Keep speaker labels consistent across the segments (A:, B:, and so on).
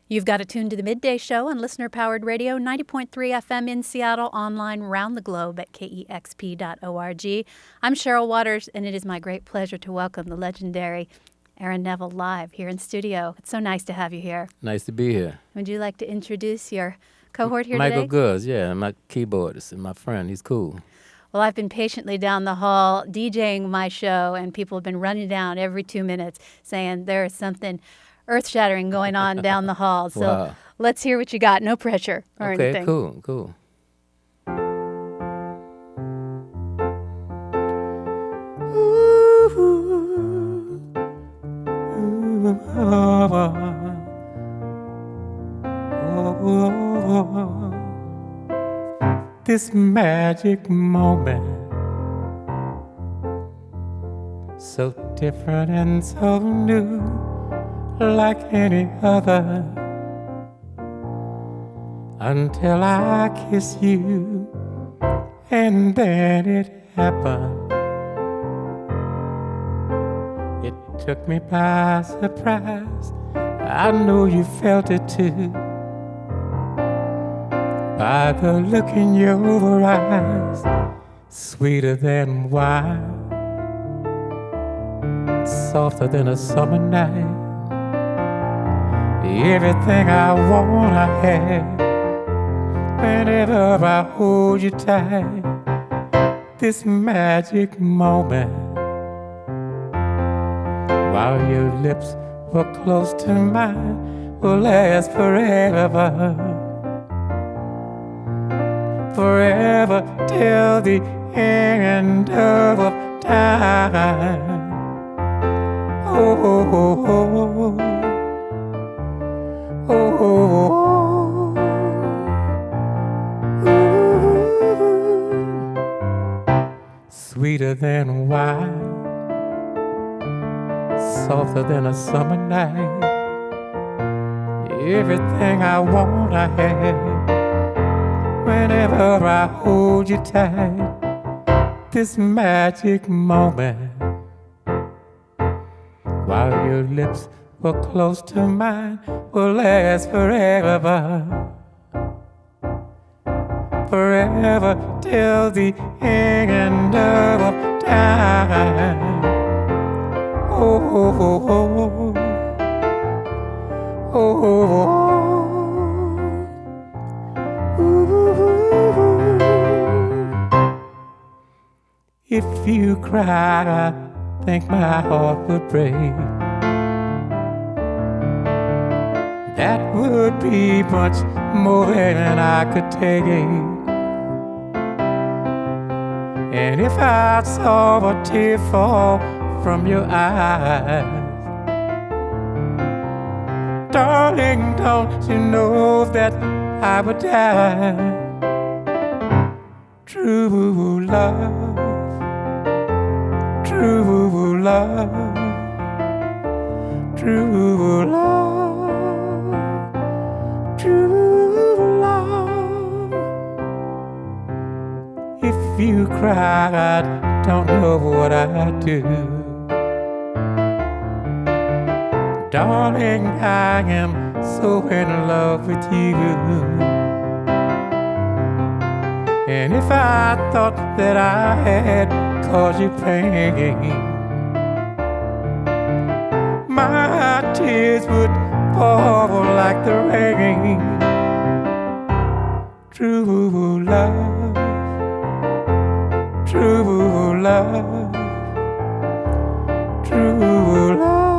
A: You've got it tuned to the Midday Show on listener-powered radio, 90.3 FM in Seattle, online round the globe at KEXP.org. I'm Cheryl Waters, and it is my great pleasure to welcome the legendary Aaron Neville live here in studio. It's so nice to have you here.
B: Nice to be here.
A: Would you like to introduce your cohort here
B: Michael
A: today?
B: Goods, yeah, my keyboardist and my friend. He's cool.
A: Well, I've been patiently down the hall DJing my show, and people have been running down every 2 minutes saying there is something earth-shattering going on down the hall. So
B: Wow.
A: Let's hear what you got. No pressure or anything.
B: Okay, cool. This magic moment, so different and so new, like any other, until I kiss you, and then it happened. It took me by surprise. I know you felt it too, by the look in your eyes, sweeter than wine, softer than a summer night. Everything I want, I have, whenever I hold you tight. This magic moment, while your lips were close to mine, will last forever. Forever till the end of time. Oh, oh, oh, oh. Oh, oh, oh. Sweeter than wine, softer than a summer night. Everything I want, I have, whenever I hold you tight. This magic moment, while your lips were close to mine, will last forever. Forever till the end of time. Oh, oh, oh, oh. Oh, oh, oh. Ooh. If you cried, I think my heart would break. That would be much more than I could take. And if I saw a tear fall from your eyes, darling, don't you know that I would die? True love, true love, true love, true love. If you cried, I don't know what I'd do. Darling, I am so in love with you. And if I thought that I had caused you pain, my tears would fall like the rain. True love, true love, true love.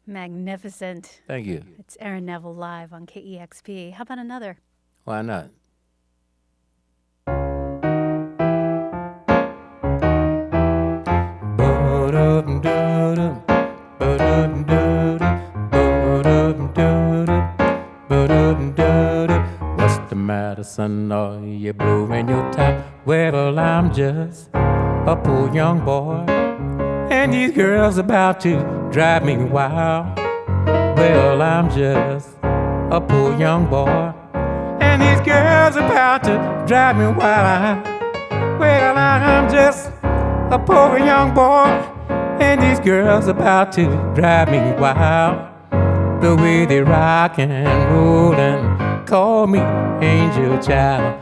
A: Magnificent.
B: Thank you.
A: It's Aaron Neville live on KEXP. How about another?
B: Why not? What's the matter, son? Are you blowing your top? Well, I'm just a poor young boy, and these girls about to drive me wild. Well, I'm just a poor young boy. And these girls about to drive me wild. Well, I'm just a poor young boy, and these girls about to drive me wild. The way they rock and roll and call me angel child.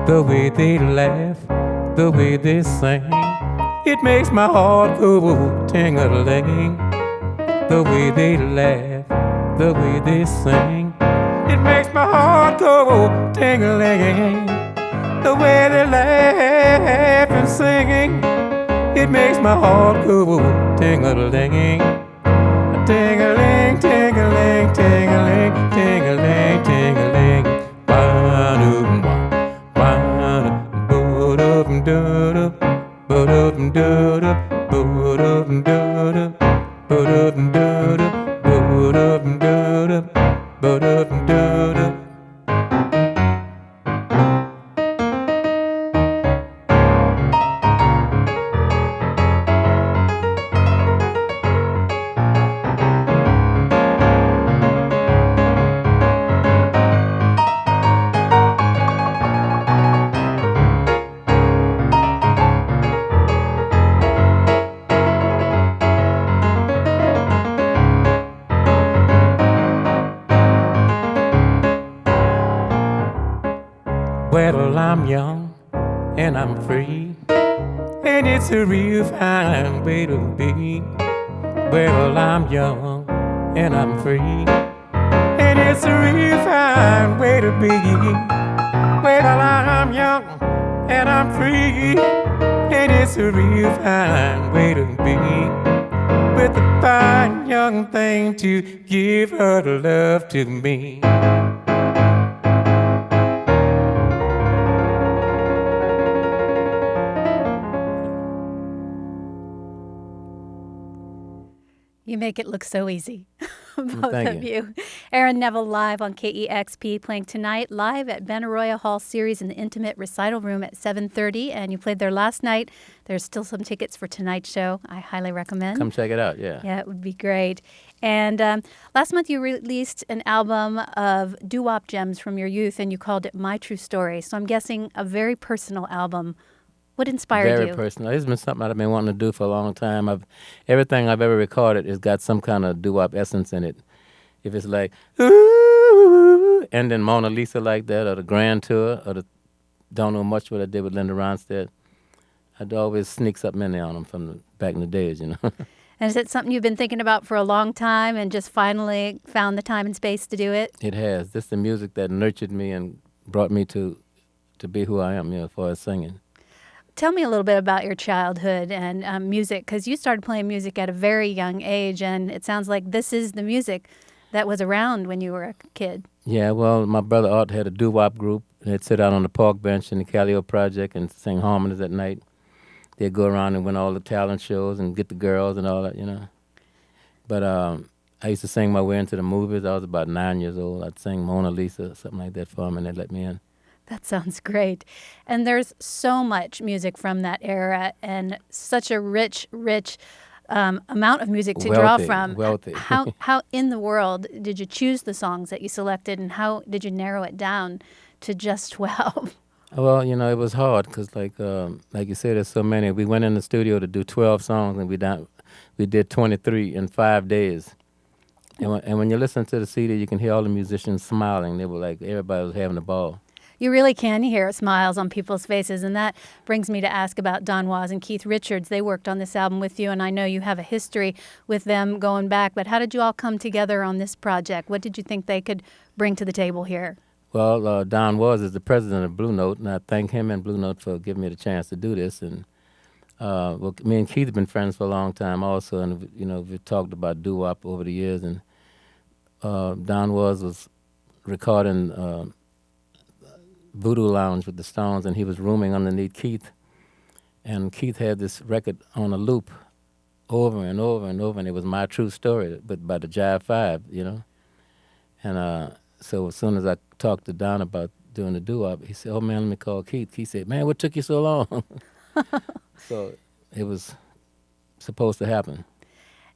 B: The way they laugh, the way they sing, it makes my heart go ting-a-ling. The way they laugh, the way they sing, it makes my heart go ting-a-ling. The way they laugh and singing, it makes my heart go ting-a-ling. Ting-a-ling, ting-a-ling, ting-a-ling, ting-a-ling, ting-a-ling. Ba-dum, ba-dum, ba-dum, ba-dum, ba-dum, ba-dum, ba-dum, ba-dum, ba-dum, ba-dum, ba-dum, ba-dum. Well, I'm young and I'm free, and it's a real fine way to be. Well, I'm young and I'm free, and it's a real fine way to be. Well, I'm young and I'm free, and it's a real fine way to be. With a fine young thing to give her the love to me.
A: You make it look so easy, both of you. Aaron Neville live on KEXP, playing tonight live at Benaroya Hall Series in the Intimate Recital Room at 7:30, and you played there last night. There's still some tickets for tonight's show. I highly recommend.
B: Come check it out, yeah.
A: Yeah, it would be great. And last month you released an album of doo-wop gems from your youth, and you called it My True Story. So I'm guessing a very personal album. What inspired you?
B: Very personal. It's been something I've been wanting to do for a long time. Everything I've ever recorded has got some kind of doo-wop essence in it. If it's like, ooh, and then Mona Lisa like that, or the Grand Tour, or the Don't Know Much what I did with Linda Ronstadt, I'd always sneak something in there on them from back in the days, you know.
A: And is it something you've been thinking about for a long time and just finally found the time and space to do it?
B: It has. This is the music that nurtured me and brought me to be who I am, you know, as far as singing.
A: Tell me a little bit about your childhood and music, because you started playing music at a very young age, and it sounds like this is the music that was around when you were a kid.
B: Yeah, well, my brother Art had a doo-wop group. They'd sit out on the park bench in the Callio Project and sing harmonies at night. They'd go around and win all the talent shows and get the girls and all that, you know. But I used to sing my way into the movies. I was about 9 years old. I'd sing Mona Lisa, something like that for them, and they'd let me in.
A: That sounds great. And there's so much music from that era and such a rich amount of music to draw from.
B: Wealthy.
A: How in the world did you choose the songs that you selected, and how did you narrow it down to just 12?
B: Well, you know, it was hard because, like you said, there's so many. We went in the studio to do 12 songs, and we did 23 in 5 days. And when you listen to the CD, you can hear all the musicians smiling. They were like, everybody was having a ball.
A: You really can hear smiles on people's faces, and that brings me to ask about Don Was and Keith Richards. They worked on this album with you, and I know you have a history with them going back, but how did you all come together on this project? What did you think they could bring to the table here?
B: Well, Don Was is the president of Blue Note, and I thank him and Blue Note for giving me the chance to do this. And well, me and Keith have been friends for a long time also, and you know, we've talked about doo-wop over the years. And Don was recording Voodoo Lounge with the Stones, and he was rooming underneath Keith. And Keith had this record on a loop over and over and over, and it was My True Story, but by the Jive Five, you know. And so as soon as I talked to Don about doing the doo-wop, he said, "Oh, man, let me call Keith." He said, "Man, what took you so long?" So it was supposed to happen.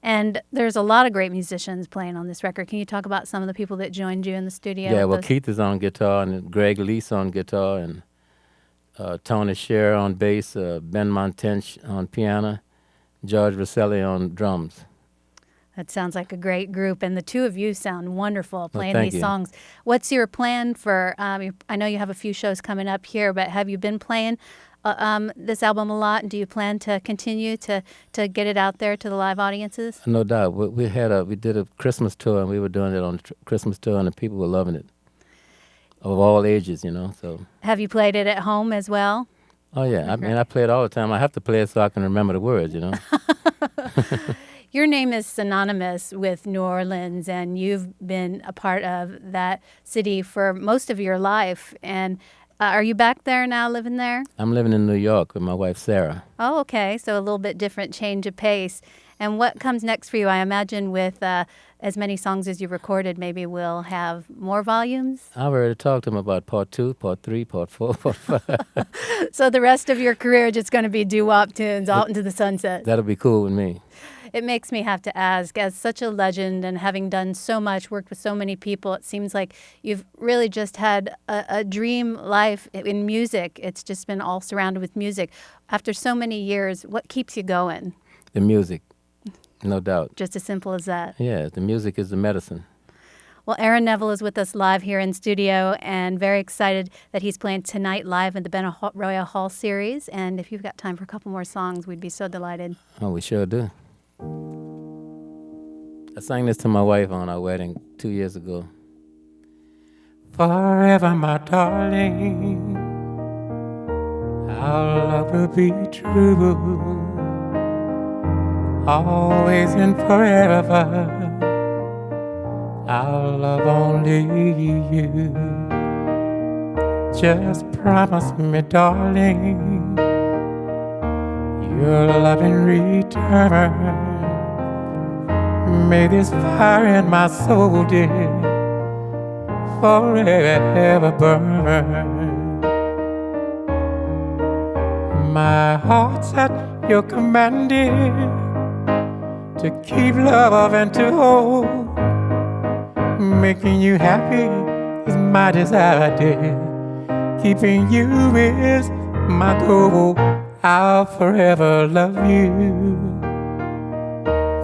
A: And there's a lot of great musicians playing on this record. Can you talk about some of the people that joined you in the studio?
B: Yeah, well, Keith is on guitar, and Greg Lease on guitar, and Tony Sher on bass, Ben Montench on piano, George Rosselli on drums.
A: That sounds like a great group, and the two of you sound wonderful playing
B: thank
A: these
B: you.
A: songs. What's your plan for, I know you have a few shows coming up here, but have you been playing this album a lot, and do you plan to continue to get it out there to the live audiences?
B: No doubt. We did a Christmas tour, and we were doing it on the Christmas tour, and the people were loving it, of all ages, So.
A: Have you played it at home as well?
B: Oh, yeah. I mean, I play it all the time. I have to play it so I can remember the words,
A: Your name is synonymous with New Orleans, and you've been a part of that city for most of your life. And are you back there now, living there?
B: I'm living in New York with my wife, Sarah.
A: Oh, okay. So a little bit different change of pace. And what comes next for you? I imagine with as many songs as you've recorded, maybe we'll have more volumes?
B: I've already talked to him about part 2, part 3, part 4, part 5.
A: So the rest of your career just going to be doo-wop tunes out into the sunset.
B: That'll be cool with me.
A: It makes me have to ask, as such a legend and having done so much, worked with so many people, it seems like you've really just had a dream life in music. It's just been all surrounded with music. After so many years, what keeps you going?
B: The music, no doubt.
A: Just as simple as that.
B: Yeah, the music is the medicine.
A: Well, Aaron Neville is with us live here in studio, and very excited that he's playing tonight live in the Benaroya Hall series. And if you've got time for a couple more songs, we'd be so delighted.
B: Oh, we sure do. I sang this to my wife on our wedding 2 years ago. Forever, my darling, our love will be true, always and forever. I'll love only you. Just promise me, darling, your love in return. May this fire in my soul, dear, forever burn. My heart's at your command, dear, to keep love and to hold. Making you happy is my desire, dear. Keeping you is my goal. I'll forever love you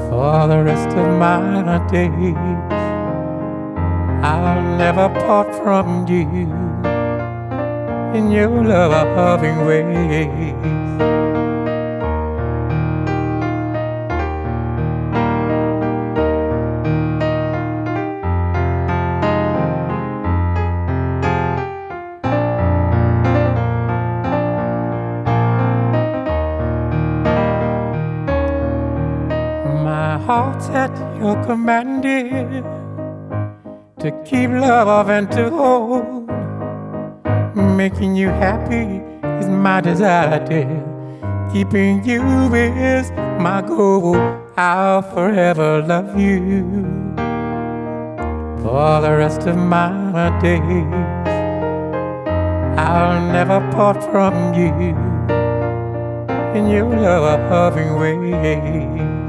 B: for the rest of my days. I'll never part from you in your loving ways. Heart's at your command, dear, to keep love and to hold. Making you happy is my desire, dear. Keeping you is my goal. I'll forever love you for the rest of my days. I'll never part from you in your loving ways.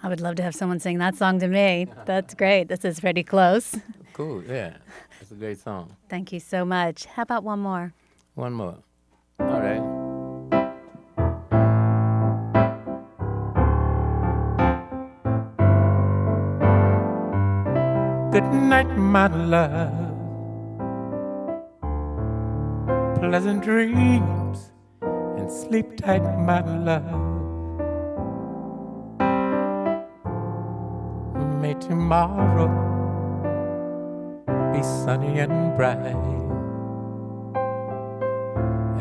A: I would love to have someone sing that song to me. That's great. This is pretty close.
B: Cool, yeah. It's a great song.
A: Thank you so much. How about one more?
B: One more. All right. Good night, my love. Pleasant dreams and sleep tight, my love. May tomorrow be sunny and bright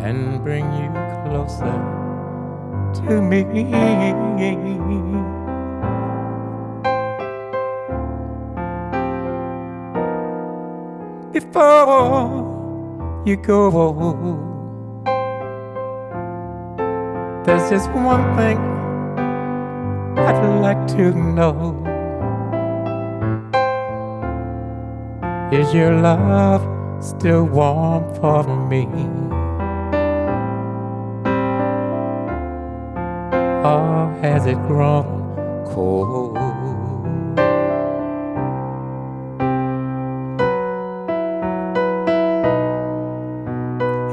B: and bring you closer to me. Before you go. There's just one thing I'd like to know. Is your love still warm for me? Or has it grown cold?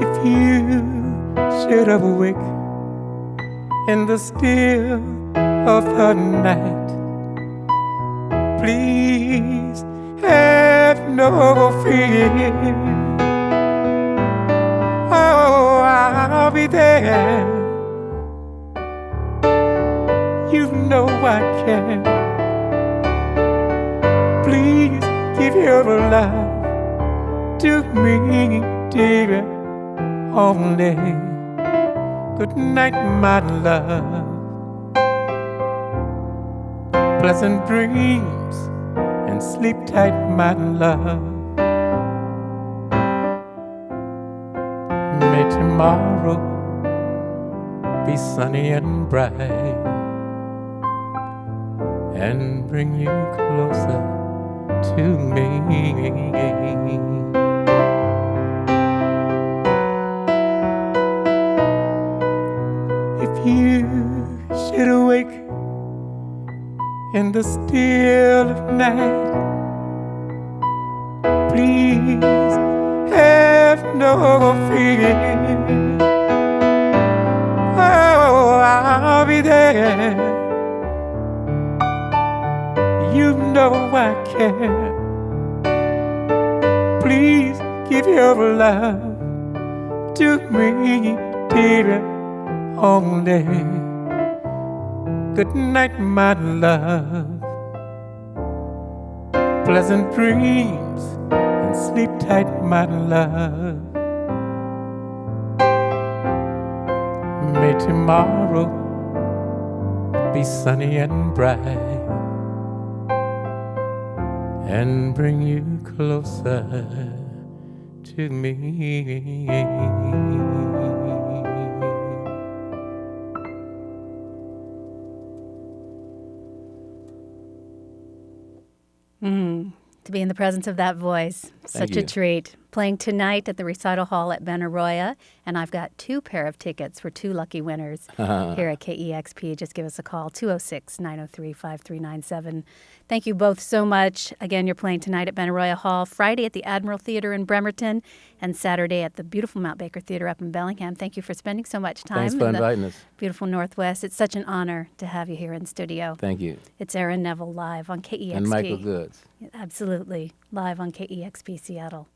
B: If you should awake in the still of the night, please have no fear. Oh, I'll be there. You know I care. Please give your love to me, dear, only. Good night, my love. Pleasant dreams and sleep tight, my love. May tomorrow be sunny and bright and bring you closer to me. If you should awake in the still of night, please have no fear. Oh, I'll be there. You know I care. Please give your love to me, dear, only. Good night, my love. Pleasant dreams and sleep tight, my love. May tomorrow be sunny and bright and bring you closer to me.
A: To be in the presence of that voice, such a treat. Playing tonight at the Recital Hall at Benaroya, and I've got 2 pair of tickets for 2 lucky winners here at KEXP. Just give us a call, 206-903-5397. Thank you both so much. Again, you're playing tonight at Benaroya Hall, Friday at the Admiral Theater in Bremerton, and Saturday at the beautiful Mount Baker Theater up in Bellingham. Thank you for spending so much time.
B: Thanks for inviting us.
A: Beautiful Northwest. It's such an honor to have you here in studio.
B: Thank you.
A: It's Aaron Neville live on KEXP.
B: And Michael Goods.
A: Absolutely. Live on KEXP Seattle.